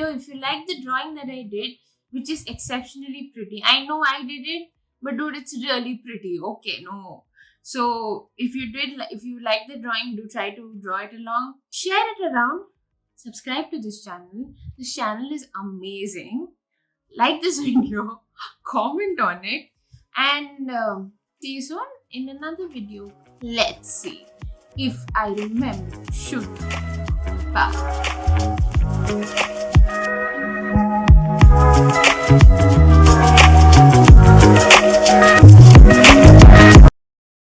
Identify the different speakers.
Speaker 1: If you like the drawing that I did, which is exceptionally pretty. I know I did it, but dude, it's really pretty. Okay, no. So if you like the drawing, do try to draw it along. Share it around. Subscribe to this channel. This channel is amazing. Like this video, comment on it, and see you soon in another video. Let's see if I remember to shoot. Bye.